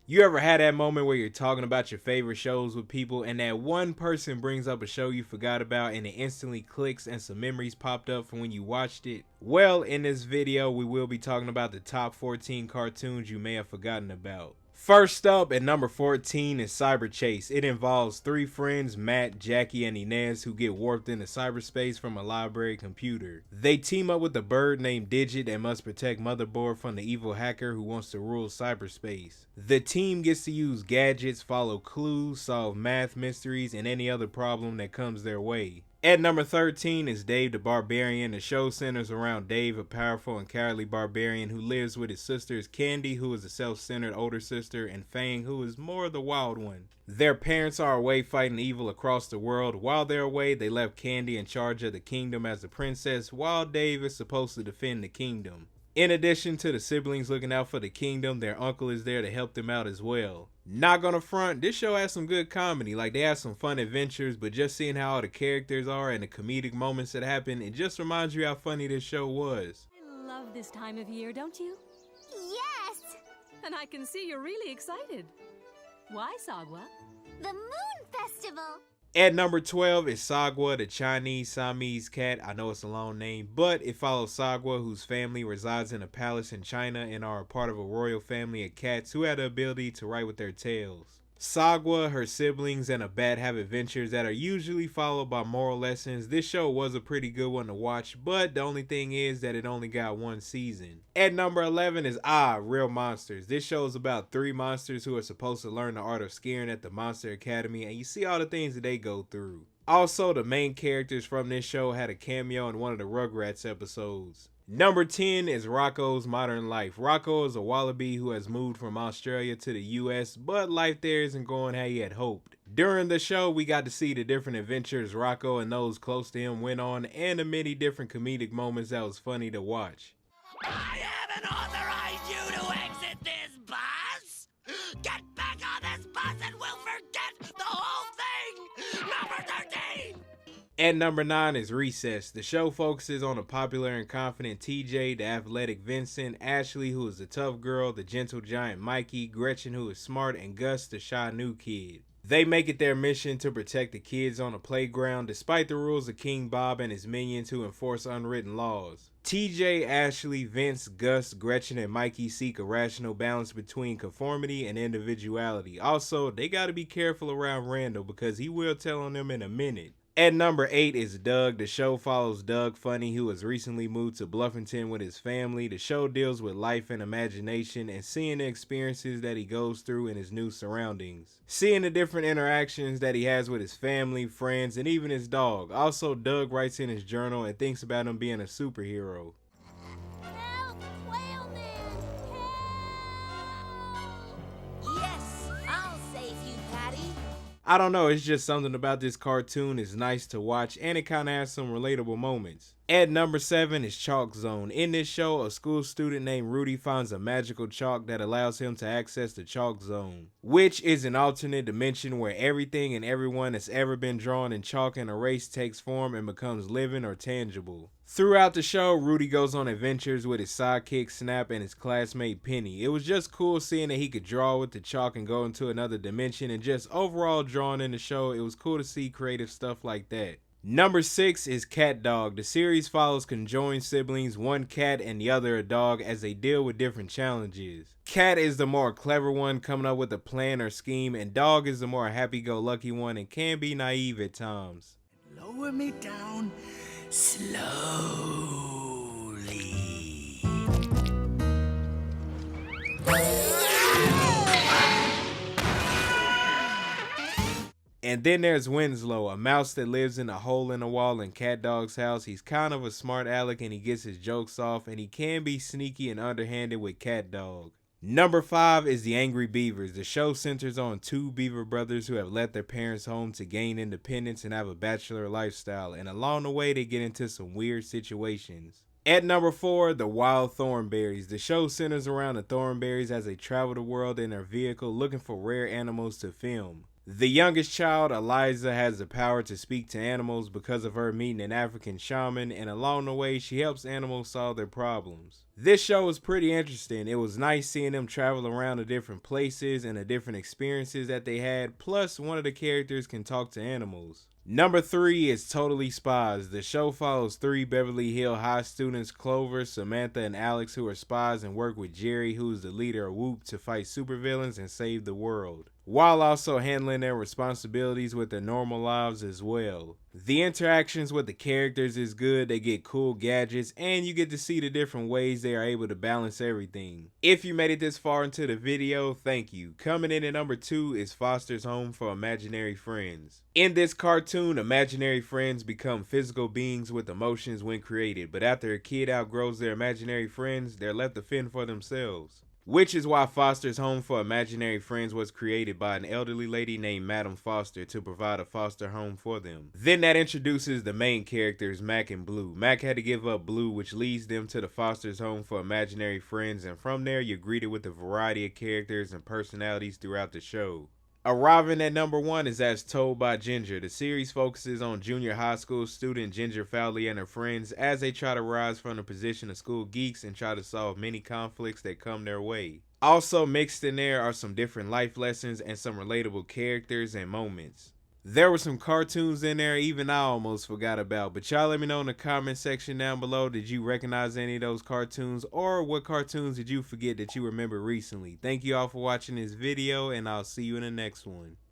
You ever had that moment where you're talking about your favorite shows with people and that one person brings up a show you forgot about and it instantly clicks and some memories popped up from when you watched it? Well, in this video, we will be talking about the top 14 cartoons you may have forgotten about. First up, at number 14 is Cyberchase. It involves three friends, Matt, Jackie, and Inez, who get warped into cyberspace from a library computer. They team up with a bird named Digit and must protect Motherboard from the evil hacker who wants to rule cyberspace. The team gets to use gadgets, follow clues, solve math mysteries, and any other problem that comes their way. At number 13 is Dave the Barbarian. The show centers around Dave, a powerful and cowardly barbarian who lives with his sisters Candy, who is a self-centered older sister, and Fang, who is more the wild one. Their parents are away fighting evil across the world. While they're away, they left Candy in charge of the kingdom as the princess, while Dave is supposed to defend the kingdom. In addition to the siblings looking out for the kingdom, their uncle is there to help them out as well. Not gonna front, this show has some good comedy, like they have some fun adventures, but just seeing how all the characters are and the comedic moments that happen, it just reminds you how funny this show was. I love this time of year, don't you? Yes! And I can see you're really excited. Why, Sagwa? The Moon Festival! At number 12 is Sagwa, the Chinese Siamese Cat. I know it's a long name, but it follows Sagwa, whose family resides in a palace in China and are a part of a royal family of cats who have the ability to write with their tails. Sagwa, her siblings, and a bat have adventures that are usually followed by moral lessons. This show was a pretty good one to watch, but the only thing is that it only got one season. At number 11 is Real Monsters. This show is about three monsters who are supposed to learn the art of scaring at the Monster Academy, and you see all the things that they go through. Also, the main characters from this show had a cameo in one of the Rugrats episodes. Number 10 is Rocko's Modern Life. Rocko is a wallaby who has moved from Australia to the US, but life there isn't going how he had hoped. During the show, we got to see the different adventures Rocko and those close to him went on, and the many different comedic moments that was funny to watch. I haven't authorized you to exit this bus! Get back on this bus and we'll forget the whole thing! Number 13! At number 9 is Recess. The show focuses on the popular and confident TJ, the athletic Vincent, Ashley, who is the tough girl, the gentle giant Mikey, Gretchen, who is smart, and Gus, the shy new kid. They make it their mission to protect the kids on the playground despite the rules of King Bob and his minions who enforce unwritten laws. TJ, Ashley, Vince, Gus, Gretchen, and Mikey seek a rational balance between conformity and individuality. Also, they gotta be careful around Randall because he will tell on them in a minute. At number 8 is Doug. The show follows Doug Funny, who has recently moved to Bluffington with his family. The show deals with life and imagination and seeing the experiences that he goes through in his new surroundings. Seeing the different interactions that he has with his family, friends, and even his dog. Also, Doug writes in his journal and thinks about him being a superhero. Help! Whale Man! Help! Yes, I'll save you, Patty. I don't know, it's just something about this cartoon is nice to watch and it kind of has some relatable moments. At number 7 is ChalkZone. In this show, a school student named Rudy finds a magical chalk that allows him to access the ChalkZone, which is an alternate dimension where everything and everyone that's ever been drawn in chalk and erased takes form and becomes living or tangible. Throughout the show, Rudy goes on adventures with his sidekick Snap and his classmate Penny. It was just cool seeing that he could draw with the chalk and go into another dimension, and just overall drawing in the show, it was cool to see creative stuff like that. Number 6 is Cat Dog. The series follows conjoined siblings, one cat and the other a dog, as they deal with different challenges. Cat is the more clever one, coming up with a plan or scheme, and Dog is the more happy-go-lucky one and can be naive at times. Lower me down slowly. And then there's Winslow, a mouse that lives in a hole in the wall in Cat Dog's house. He's kind of a smart aleck and he gets his jokes off, and he can be sneaky and underhanded with Cat Dog. Number 5 is the Angry Beavers. The show centers on two beaver brothers who have left their parents' home to gain independence and have a bachelor lifestyle, and along the way they get into some weird situations. At number 4, the Wild Thornberrys. The show centers around the Thornberrys as they travel the world in their vehicle looking for rare animals to film. The youngest child, Eliza, has the power to speak to animals because of her meeting an African shaman, and along the way she helps animals solve their problems. This show was pretty interesting. It was nice seeing them travel around to different places and the different experiences that they had, plus one of the characters can talk to animals. Number 3 is Totally Spies. The show follows 3 Beverly Hills High students, Clover, Samantha, and Alex, who are spies and work with Jerry, who's the leader of Whoop, to fight supervillains and save the world, while also handling their responsibilities with their normal lives as well. The interactions with the characters is good, they get cool gadgets, and you get to see the different ways they are able to balance everything. If you made it this far into the video, thank you. Coming in at number 2 is Foster's Home for Imaginary Friends. In this cartoon, imaginary friends become physical beings with emotions when created, but after a kid outgrows their imaginary friends, they're left to fend for themselves. Which is why Foster's Home for Imaginary Friends was created by an elderly lady named Madam Foster to provide a foster home for them. Then that introduces the main characters, Mac and Blue. Mac had to give up Blue, which leads them to the Foster's Home for Imaginary Friends, and from there you're greeted with a variety of characters and personalities throughout the show. Arriving at number 1 is As Told by Ginger. The series focuses on junior high school student Ginger Fowley and her friends as they try to rise from the position of school geeks and try to solve many conflicts that come their way. Also mixed in there are some different life lessons and some relatable characters and moments. There were some cartoons in there even I almost forgot about, but y'all let me know in the comment section down below, did you recognize any of those cartoons, or what cartoons did you forget that you remember recently? Thank you all for watching this video, and I'll see you in the next one.